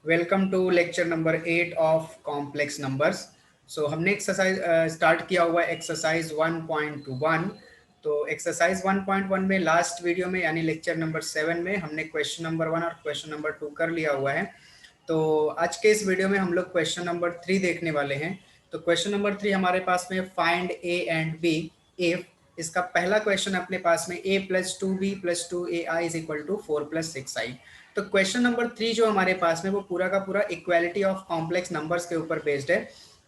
Welcome to lecture number 8 of complex numbers. So हमने exercise start किया हुआ है एक्सरसाइज 1.1। तो एक्सरसाइज 1.1 में लास्ट वीडियो में यानी लेक्चर नंबर 7 में हमने क्वेश्चन नंबर 1 और क्वेश्चन नंबर 2 कर लिया हुआ है। तो आज के इस वीडियो में हम लोग क्वेश्चन नंबर 3 देखने वाले हैं। तो क्वेश्चन नंबर 3 हमारे पास में find A and B if इसका पहला क्वेश्चन अपने पास में a plus two B plus two A I is equal to 4 plus 6i। तो क्वेश्चन नंबर 3 जो हमारे पास में वो पूरा का पूरा इक्वालिटी ऑफ कॉम्प्लेक्स नंबर्स के ऊपर बेस्ड है।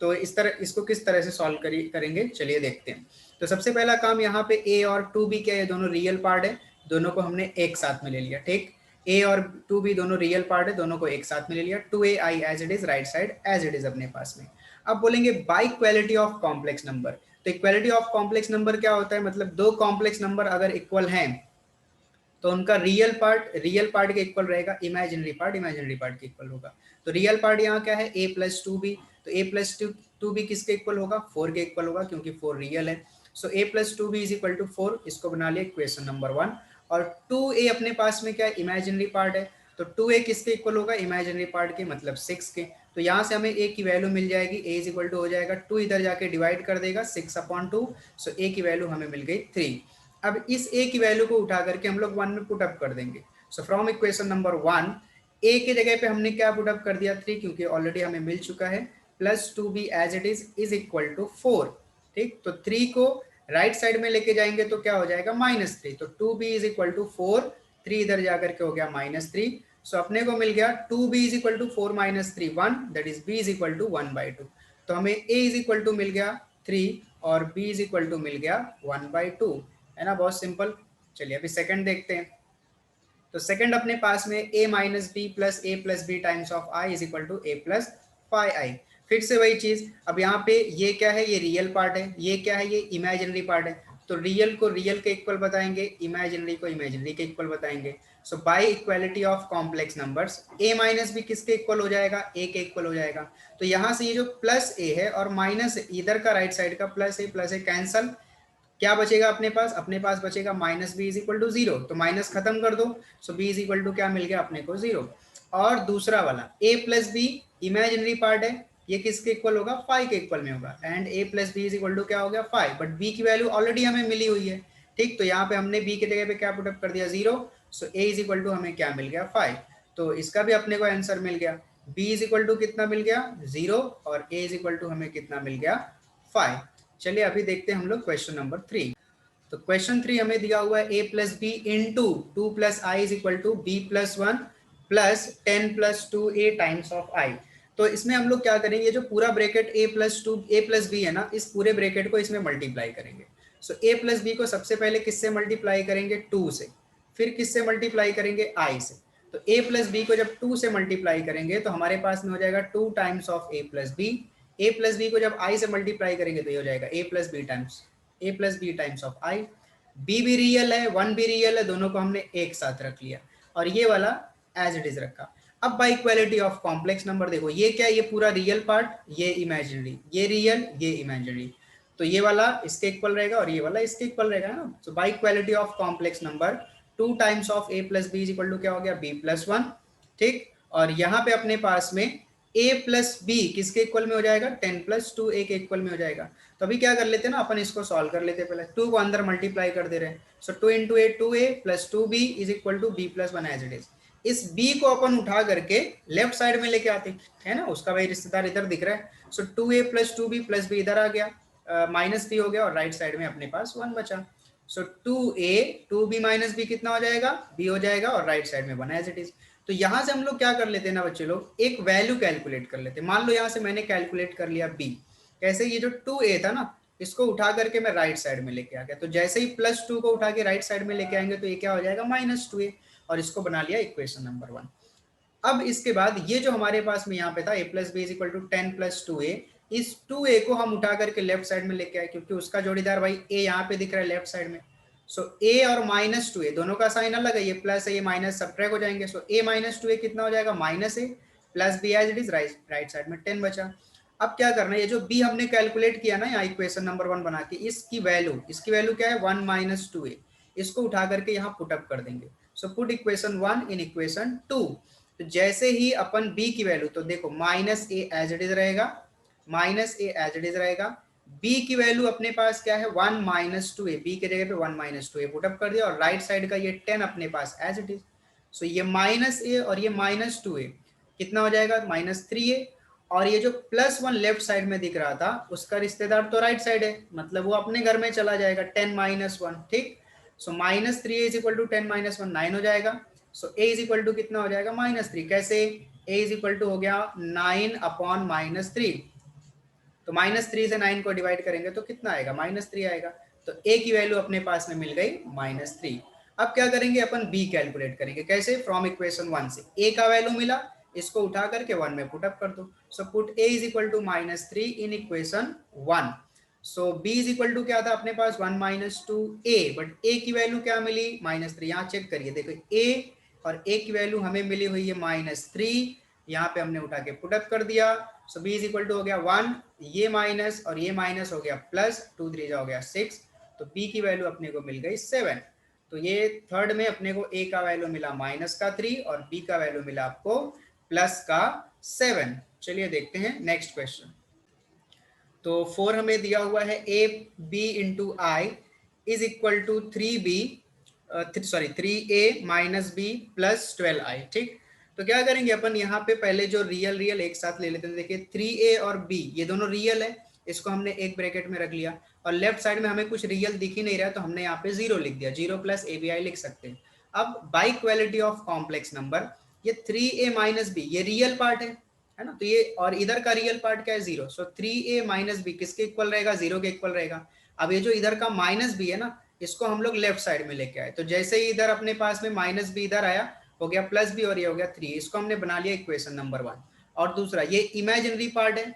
तो इस तरह इसको किस तरह से सॉल्व करेंगे चलिए देखते हैं। तो सबसे पहला काम यहाँ पे a और 2b क्या है, दोनों रियल पार्ट है, दोनों को हमने एक साथ में ले लिया। ठीक, a और 2b दोनों रियल पार्ट है, दोनों को एक साथ में ले लिया। 2ai as it is, right side as it is अपने पास में। अब बोलेंगे by equality of complex number. तो इक्वालिटी ऑफ कॉम्प्लेक्स नंबर क्या होता है, मतलब दो कॉम्प्लेक्स नंबर अगर इक्वल हैं तो उनका रियल पार्ट के इक्वल रहेगा, इमेजिनरी पार्ट के इक्वल होगा। तो रियल पार्ट यहाँ क्या है, a प्लस टू बी। तो a प्लस टू बी किसके इक्वल होगा, 4 के इक्वल होगा, क्योंकि 4 रियल है। So a plus two b is equal to 4, इसको बना लिया इक्वेशन नंबर 1। और 2a अपने पास में क्या है, इमेजिनरी पार्ट है। तो 2a किसके इक्वल होगा, इमेजिनरी पार्ट के, मतलब 6 के। तो यहाँ से हमें a की वैल्यू मिल जाएगी, a इज इक्वल टू हो जाएगा 2 इधर जाके डिवाइड कर देगा 6/2। सो a की वैल्यू हमें मिल गई 3। अब इस a की वैल्यू को उठा करके हम लोग 1 में पुट अप कर देंगे। So from equation number 1 a के जगह पे हमने क्या पुट अप कर दिया, 3, क्योंकि ऑलरेडी हमें मिल चुका है। Plus 2b as it is equal to 4। ठीक, तो 3 को राइट साइड में लेके जाएंगे तो क्या हो जाएगा, -3। तो 2b इज इक्वल टू 4, 3 इधर जाकर के हो गया -3। सो अपने को मिल गया 2b is equal to 4 -3 1, that is b is equal to 1/2। तो हमें a इज इक्वल टू मिल गया 3 और b इज इक्वल टू मिल गया 1/2, है ना, बहुत सिंपल। चलिए अभी सेकंड देखते हैं। तो सेकंड अपने पास में a minus b plus a plus b times of i is equal to a plus 5i। फिर से वही चीज, अब यहाँ पे ये क्या है, ये रियल पार्ट है, ये क्या है, ये इमेजिनरी पार्ट है। तो रियल को रियल के इक्वल बताएंगे, इमेजिनरी को इमेजिनरी के इक्वल बताएंगे। So by equality of complex numbers a minus b किसके इक्वल हो जाएगा, a के इक्वल हो जाएगा। तो यहाँ से ये जो प्लस a है और माइनस इधर का राइट साइड का प्लस a कैंसल, क्या बचेगा अपने पास बचेगा minus b is equal to 0। तो माइनस खत्म कर दो। So b is equal to क्या मिल गया अपने को, 0। और दूसरा वाला a plus be imaginary part है, ये किसके इक्वल होगा, 5 के इक्वल में होगा। And a plus b is equal to क्या हो गया, 5, बट b की वैल्यू ऑलरेडी हमें मिली हुई है। ठीक, तो यहाँ पे हमने b के जगह पे क्या पुटअप कर दिया, 0। सो a इज इक्वल टू हमें क्या मिल गया, 5। तो इसका भी अपने को आंसर मिल गया। b इज इक्वल टू कितना मिल गया, 0, और a इज इक्वल टू हमें कितना मिल गया, 5। चलिए अभी देखते हैं हम लोग क्वेश्चन नंबर 3। तो क्वेश्चन 3 हमें दिया हुआ है a plus b into 2 plus i is equal to B plus 1 plus 10 plus 2a times of i. तो इसमें हम लोग क्या करेंगे, जो पूरा ब्रैकेट a प्लस बी है ना, इस पूरे ब्रैकेट को इसमें मल्टीप्लाई करेंगे। सो a प्लस बी को सबसे पहले किससे मल्टीप्लाई करेंगे, 2 से, फिर किससे मल्टीप्लाई करेंगे, i से। तो a प्लस बी को जब 2 से मल्टीप्लाई करेंगे तो हमारे पास में हो जाएगा 2 times of a plus b. a plus b को जब i से मल्टीप्लाई करेंगे तो ये हो जाएगा a plus b times of i. B भी रियल है, 1 भी रियल है, दोनों को हमने एक साथ रख लिया और ये वाला एज इट इज रखा। अब bye equality of complex number देखो, ये क्या है, ये पूरा रियल पार्ट, ये इमेजिनरी, ये रियल, ये इमेजिनरी। तो ये वाला इसके इक्वल रहेगा और ये वाला इसके इक्वल रहेगा ना। तो by equality of complex number 2 times of a plus b is equal to क्या हो गया, b प्लस 1। ठीक, और यहाँ पे अपने पास में a प्लस बी किसके इक्वल में हो जाएगा, 10 प्लस 2a के इक्वल में हो जाएगा। तो अभी क्या कर लेते हैं ना, अपन इसको सॉल्व कर लेते हैं। पहले 2 को अंदर मल्टीप्लाई कर दे रहे हैं। So 2 into a 2a plus 2b is equal to b plus 1 as it is. इस b को अपन उठा करके लेफ्ट साइड में लेके आते हैं ना, उसका भाई रिश्तेदार इधर दिख रहा है। सो 2a plus 2b plus b इधर आ गया, माइनस b हो गया और राइट साइड में अपने पास 1 बचा। सो 2a 2b माइनस b कितना हो जाएगा, b हो जाएगा और राइट साइड में 1 एज इट इज। तो यहां से हम लोग क्या कर लेते हैं ना बच्चे लोग, एक वैल्यू कैलकुलेट कर लेते हैं। मान लो यहाँ से मैंने कैलकुलेट कर लिया b, कैसे, ये जो 2a था ना, इसको उठा करके मैं राइट साइड में लेके आ गया। तो जैसे ही प्लस 2 को उठा के राइट साइड में लेके आएंगे तो ये क्या हो जाएगा, -2a, और इसको बना लिया इक्वेशन नंबर 1। अब इसके बाद ये जो हमारे पास में यहाँ पे था a plus b is equal to 10 plus 2a, इस 2a को हम उठा करके लेफ्ट साइड में लेके आए, क्योंकि उसका जोड़ीदार भाई a यहाँ पे दिख रहा है लेफ्ट साइड में। सो a और -2a दोनों का साइन अलग है, ये प्लस है, ये माइनस, सब्ट्रैक्ट हो जाएंगे। सो a -2a कितना हो जाएगा, -a plus b as it is, right side में 10 बचा। अब क्या करना है, ये जो b हमने कैलकुलेट किया ना यहाँ इक्वेशन नंबर 1 बना के, इसकी वैल्यू क्या है, 1 -2a, इसको उठा करके यहाँ पुटअप कर देंगे। So put equation 1 in equation 2। तो जैसे ही अपन b की वैल्यू, तो देखो minus a as it is रहेगा, minus a as it is रहेगा, b की वैल्यू अपने पास क्या है 1 माइनस टू ए, बी के जगह पे 1 माइनस टू ए पुटअप कर दिया, और राइट साइड का ये 10 अपने पास एज इट इज। सो ये माइनस ए और ये माइनस टू ए कितना हो जाएगा, माइनस थ्री ए, और ये जो प्लस वन लेफ्ट साइड में दिख रहा था उसका रिश्तेदार तो राइट साइड है, मतलब वो अपने घर में चला जाएगा, 10 माइनस वन, ठीक। So minus three is equal to 10 minus one 9 हो जाएगा। So a is equal to कितना हो जाएगा, माइनस थ्री। कैसे, ए इज इक्वल टू हो गया 9 अपॉन माइनस थ्री, तो माइनस थ्री से 9 को डिवाइड करेंगे तो कितना आएगा, माइनस थ्री आएगा। तो ए की वैल्यू अपने पास में मिल गई माइनस थ्री। अब क्या करेंगे अपन, बी कैलकुलेट करेंगे। कैसे, फ्रॉम इक्वेशन वन से ए का वैल्यू मिला, इसको उठा करके वन में पुट अप कर दो। So put a is equal to minus three in equation one. So b is equal to क्या था अपने पास, one minus two a, but a की वैल्यू क्या मिली, माइनस थ्री। यहाँ चेक करिए, देखो ए और ए की वैल्यू हमें मिली हुई है माइनस थ्री, यहाँ पे हमने उठा के पुटअप कर दिया। सो बी इज इक्वल टू हो गया वन, ये माइनस और ये माइनस हो गया प्लस, टू थ्री हो गया सिक्स, तो बी की वैल्यू अपने को मिल गई सेवन। तो ये थर्ड में अपने को ए का वैल्यू मिला माइनस का थ्री और बी का वैल्यू मिला आपको प्लस का सेवन। चलिए देखते हैं नेक्स्ट क्वेश्चन। तो फोर हमें दिया हुआ है a b into i is equal to three b, sorry three a minus b plus twelve i, ठीक। तो क्या करेंगे अपन, यहाँ पे पहले जो रियल रियल एक साथ ले लेते हैं। देखिए थ्री ए और बी ये दोनों रियल है, इसको हमने एक ब्रैकेट में रख लिया, और लेफ्ट साइड में हमें कुछ रियल दिख ही नहीं रहा, तो हमने यहाँ पे जीरो लिख दिया, zero plus a b i लिख सकते हैं। अब by equality of complex number, ये थ्री ए माइनस बी ये रियल पार्ट है ना, तो ये और इधर का रियल पार्ट क्या है, zero. So three a minus b किसके इक्वल रहेगा, जीरो के इक्वल रहेगा। अब ये जो इधर का माइनस बी है ना, इसको हम लोग लेफ्ट साइड में लेके आए, तो जैसे ही इधर अपने पास में माइनस बी इधर आया, हो गया प्लस बी और ये हो गया थ्री, इसको हमने बना लिया इक्वेशन नंबर वन। और दूसरा ये इमेजिनरी पार्ट है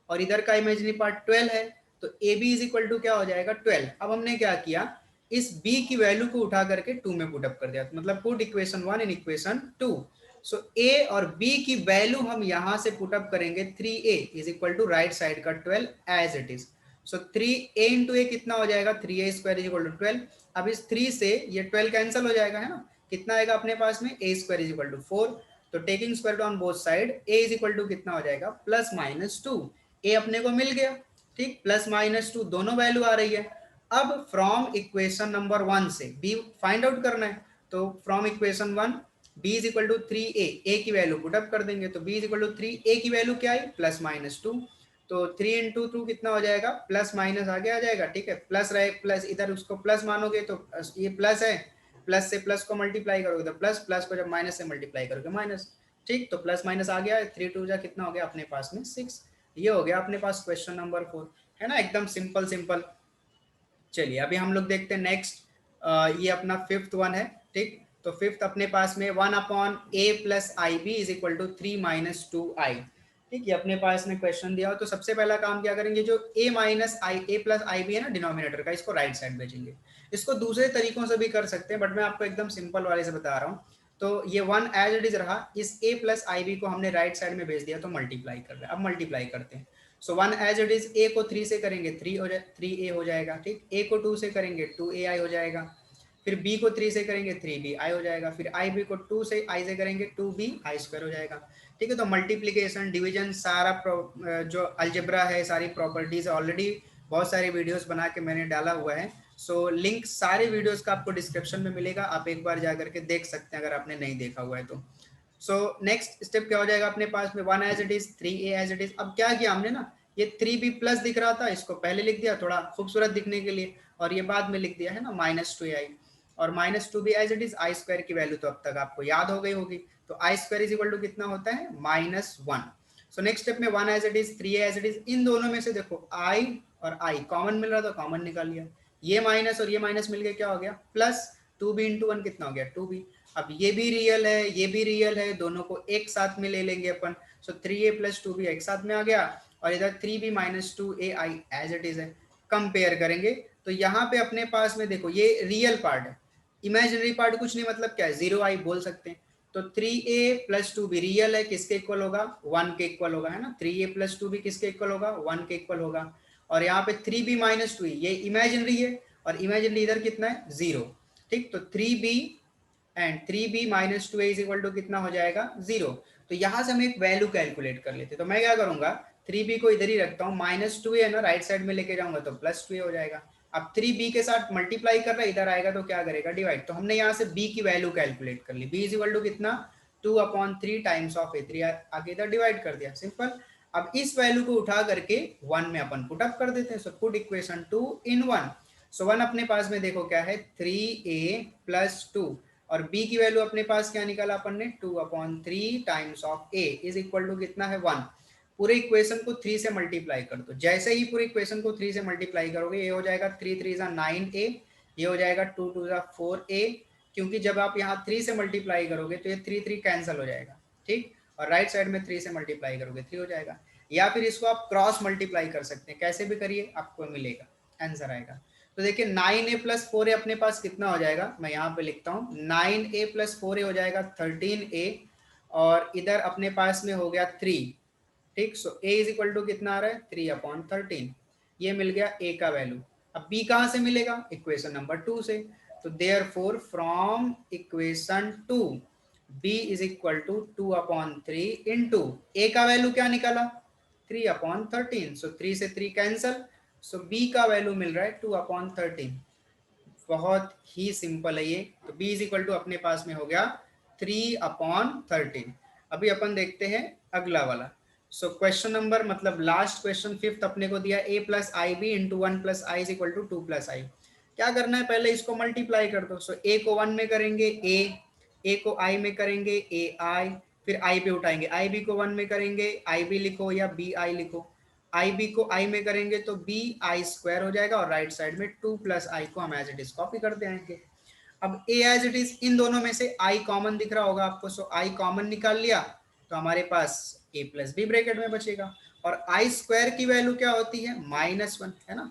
और इधर का इमेजिनरी पार्ट 12 है, तो a b is equal to क्या हो जाएगा 12। अब हमने क्या किया, इस b की वैल्यू को उठा करके 2 में पुट अप कर दिया, मतलब put equation one in equation two. So a और b की वैल्यू हम यहां से पुट अप करेंगे, 3a is equal to right side का 12 as it is. So 3a into a कितना हो जाएगा, 3a square is equal to 12। अब इस 3 से ये 12 कैंसिल हो जाएगा, है ना, कितना आएगा अपने पास में, a square is equal to 4। तो taking square on both side, a is equal to कितना हो जाएगा, प्लस माइनस टू। ए अपने को मिल गया, ठीक, प्लस माइनस टू दोनों वैल्यू आ रही है। अब फ्रॉम इक्वेशन नंबर वन से बी फाइंड आउट करना है, तो from equation one b is equal to three a की वैल्यू पुटअप कर देंगे, तो b is equal to three a की वैल्यू क्या आई, प्लस माइनस टू। तो थ्री इंटू टू कितना हो जाएगा, प्लस माइनस आगे आ जाएगा, ठीक है, प्लस रहे प्लस, इधर उसको प्लस मानोगे तो ये प्लस है, प्लस से प्लस को मल्टीप्लाई करोगे तो प्लस, प्लस को जब माइनस से मल्टीप्लाई करोगे माइनस, ठीक। तो प्लस माइनस आ गया, थ्री टू जा कितना हो गया अपने पास में सिक्स। ये हो गया अपने पास क्वेश्चन नंबर फोर, है ना, एकदम सिंपल सिंपल। चलिए अभी हम लोग देखते हैं नेक्स्ट, ये अपना फिफ्थ वन है, ठीक। तो फिफ्थ अपने पास में one upon a plus i b is equal to three minus two i, ठीक। ये अपने पास में क्वेश्चन दिया हो, तो सबसे पहला काम क्या करेंगे, जो a minus i a plus i b है ना डिनोमिनेटर का, इसको राइट साइड भेजेंगे। इसको दूसरे तरीकों से भी कर सकते हैं, बट मैं आपको एकदम सिंपल वाले से बता रहा हूँ। तो ये वन एज इट इज रहा, इस a प्लस आई बी को हमने राइट साइड में भेज दिया, तो मल्टीप्लाई कर रहे हैं। अब मल्टीप्लाई करते हैं। So one as it is, a को थ्री से करेंगे थ्री हो जाए, थ्री ए हो जाएगा, ठीक। ए को टू से करेंगे टू ए आई हो जाएगा, फिर बी को थ्री से करेंगे थ्री बी आई हो जाएगा, फिर आई बी को टू से आई से करेंगे टू बी आई स्क्वायर हो जाएगा, ठीक है। तो मल्टीप्लीकेशन डिवीजन सारा जो अलजेब्रा है, सारी प्रॉपर्टीज ऑलरेडी बहुत सारी वीडियोस बना के मैंने डाला हुआ है। सो लिंक सारे वीडियोस का आपको डिस्क्रिप्शन में मिलेगा, आप एक बार जा करके देख सकते हैं अगर आपने नहीं देखा हुआ है तो। सो नेक्स्ट स्टेप क्या हो जाएगा अपने पास में, one as it is, three a as it is. अब क्या किया हमने ना, ये थ्री बी प्लस दिख रहा था, इसको पहले लिख दिया थोड़ा खूबसूरत दिखने के लिए, और ये बाद में लिख दिया है ना माइनस टू आई, और minus two b as it is, i square की वैल्यू तो अब तक आपको याद हो गई होगी, तो i square is equal to कितना होता है, minus one. So next step में one as it is, three as it is, इन दोनों में से देखो आई और आई कॉमन मिल रहा था, कॉमन निकाल लिया, ये माइनस और ये माइनस मिल गया, क्या हो गया plus, two b into one कितना हो गया टू बी। अब ये भी रियल है, ये भी रियल है, दोनों को एक साथ में ले लेंगे अपन। So three a plus two b एक साथ में आ गया, और इधर three b minus two A i as it is है। कंपेयर करेंगे तो यहाँ पे अपने पास में देखो ये रियल पार्ट है, इमेजिनरी पार्ट कुछ नहीं, मतलब क्या है, जीरो आई बोल सकते हैं। तो three a plus two be real है, किसके इक्वल होगा, वन के इक्वल होगा, है ना, three a plus two b किसके इक्वल होगा, वन के इक्वल होगा। और यहाँ पे थ्री बी माइनस टू ये इमेजिनरी है, और इमेजिनरी इधर कितना है, जीरो, ठीक। तो three b and 3b minus 2a is equal to कितना हो जाएगा 0। तो यहाँ से हम एक वैल्यू कैलकुलेट कर लेते हैं। तो मैं क्या करूंगा, 3b को इधर ही रखता हूँ, माइनस 2a है ना, राइट साइड में लेके जाऊंगा तो प्लस 2a हो जाएगा। अब 3b के साथ मल्टीप्लाई कर रहा है, इधर आएगा तो क्या करेगा, डिवाइड। तो हमने यहाँ से b की वैल्यू कैलकुलेट कर ली, b इज इक्वल टू कितना 2/3 टाइम्स ऑफ a3, आगे इधर डिवाइड कर दिया, सिंपल। अब इस वैल्यू को उठा करके 1 में अपन पुट अप कर देते हैं। सो पुट इक्वेशन 2 इन 1। सो 1 अपने पास में देखो क्या है 3a प्लस 2, और b की वैल्यू अपने पास क्या निकाला अपन ने 2/3 times of a is equal to कितना है 1। पूरे इक्वेशन को 3 से मल्टीप्लाई कर दो। जैसे ही पूरे इक्वेशन को 3 से मल्टीप्लाई करोगे, ये हो जाएगा 3 3 9a, ये हो जाएगा 2 2 4a, क्योंकि जब आप यहाँ 3 से मल्टीप्लाई करोगे तो ये 3 3 कैंसिल हो जाएगा, ठीक। और राइट साइड में 3 से मल्टीप्लाई करोगे 3 हो जाएगा। या फिर इसको आप क्रॉस मल्टीप्लाई कर सकते हैं, कैसे भी करिए आपको मिलेगा, आंसर आएगा। तो देखिए 9a प्लस 4a अपने पास कितना हो जाएगा, मैं यहाँ पे लिखता हूँ 9a प्लस 4a हो जाएगा 13a, और इधर अपने पास में हो गया 3, ठीक। सो a इज इक्वल टू कितना आ रहा है 3/13, ये मिल गया a का वैल्यू। अब b कहाँ से मिलेगा, इक्वेशन नंबर 2 से। तो therefore from equation 2 b is equal to 2/3 into a का वैल्यू क्या निकाला 3/13, सो 3 से 3 कैंसल, सो b का वैल्यू मिल रहा है 2/13। बहुत ही सिंपल है ये। तो b इज इक्वल टू अपने पास में हो गया 3/13। अभी अपन देखते हैं अगला वाला। सो क्वेश्चन नंबर मतलब लास्ट क्वेश्चन 5th अपने को दिया a plus i b into 1 plus i is equal to 2 plus i. क्या करना है, पहले इसको मल्टीप्लाई कर दो। सो a को 1 में करेंगे a को i में करेंगे a i, फिर i पे उठाएंगे, i b को 1 में करेंगे i b लिखो या b i लिखो, आई बी को आई में करेंगे तो बी आई स्क्वायर हो जाएगा, और राइट साइड में 2 प्लस आई को हम एज इट इज कॉपी कर देंगे। अब ए एज इट इज, इन दोनों में से आई कॉमन दिख रहा होगा आपको, सो आई कॉमन निकाल लिया तो हमारे पास ए प्लस बी ब्रैकेट में बचेगा। और आई स्क्वायर की वैल्यू क्या होती है -1, है ना।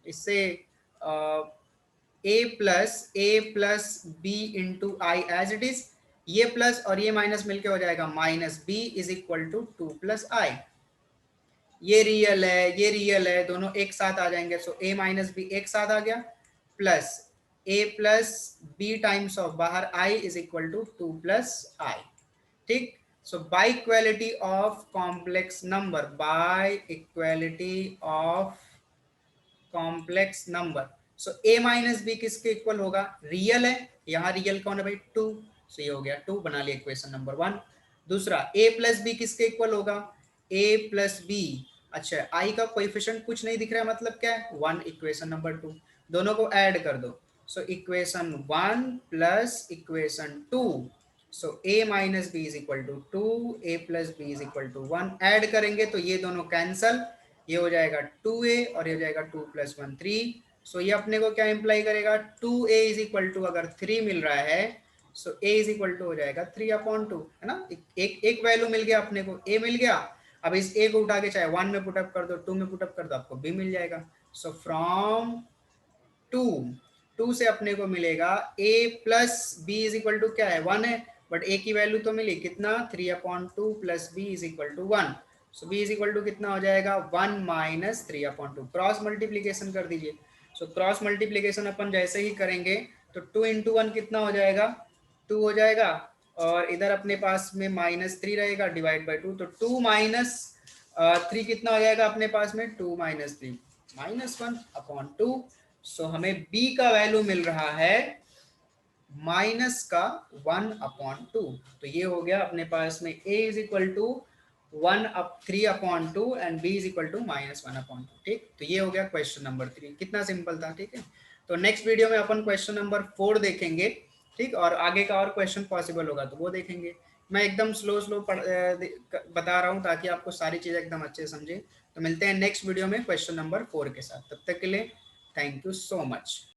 इससे a plus b into i as it is, ये प्लस और ये माइनस मिलके हो जाएगा minus b is equal to 2 plus i. ये रियल है, दोनों एक साथ आ जाएंगे। सो a माइनस बी एक साथ आ गया, plus a plus b times of बाहर i is equal to 2 plus i, ठीक। So by equality of complex number, by equality of complex number, so a minus b किसके इक्वल होगा, real है, यहाँ रियल कौन है भाई 2, सो ये हो गया 2, बना लिया इक्वेशन नंबर 1। दूसरा a प्लस बी किसके इक्वल होगा, a प्लस बी, अच्छा i का कोएफिशिएंट कुछ नहीं दिख रहा है, मतलब क्या है 1, इक्वेशन नंबर 2, दोनों को ऐड कर दो। So equation 1 plus equation 2, so a minus b is equal to 2, a plus b is equal to 1, add करेंगे तो ये दोनों कैंसल, ये हो जाएगा 2a और ये हो जाएगा 2 प्लस 1 3। सो ये अपने को क्या इंप्लाई करेगा 2a इज इक्वल टू, अगर 3 मिल रहा है so a is equal to हो जाएगा 3/2, है ना। एक वैल्यू मिल गया अपने को, a मिल गया। अब इस a को उठा के चाहे 1 में पुटअप कर दो, 2 में पुटअप कर दो, आपको b मिल जाएगा। सो फ्रॉम 2 से अपने को मिलेगा a plus b is equal to क्या है 1 है, बट a की वैल्यू तो मिली कितना 3/2 plus b is equal to 1। So b is equal to कितना हो जाएगा 1 माइनस 3/2, क्रॉस मल्टीप्लीकेशन कर दीजिए। सो क्रॉस मल्टीप्लीकेशन अपन जैसे ही करेंगे तो 2 इंटू 1 कितना हो जाएगा 2 हो जाएगा, और इधर अपने पास में -3 रहेगा डिवाइड बाई 2, तो 2 माइनस 3 कितना हो जाएगा अपने पास में 2 माइनस 3 -1/2। सो हमें b का वैल्यू मिल रहा है माइनस का 1/2। तो ये हो गया अपने पास में a is equal to 3/2 and b is equal to -1/2, ठीक। तो ये हो गया क्वेश्चन नंबर 3, कितना सिंपल था, ठीक है। तो नेक्स्ट वीडियो में अपन क्वेश्चन नंबर 4 देखेंगे, ठीक, और आगे का और क्वेश्चन पॉसिबल होगा तो वो देखेंगे। मैं एकदम स्लो बता रहा हूँ ताकि आपको सारी चीज़ें एकदम अच्छे समझे। तो मिलते हैं नेक्स्ट वीडियो में क्वेश्चन नंबर 4 के साथ, तब तक के लिए थैंक यू सो मच।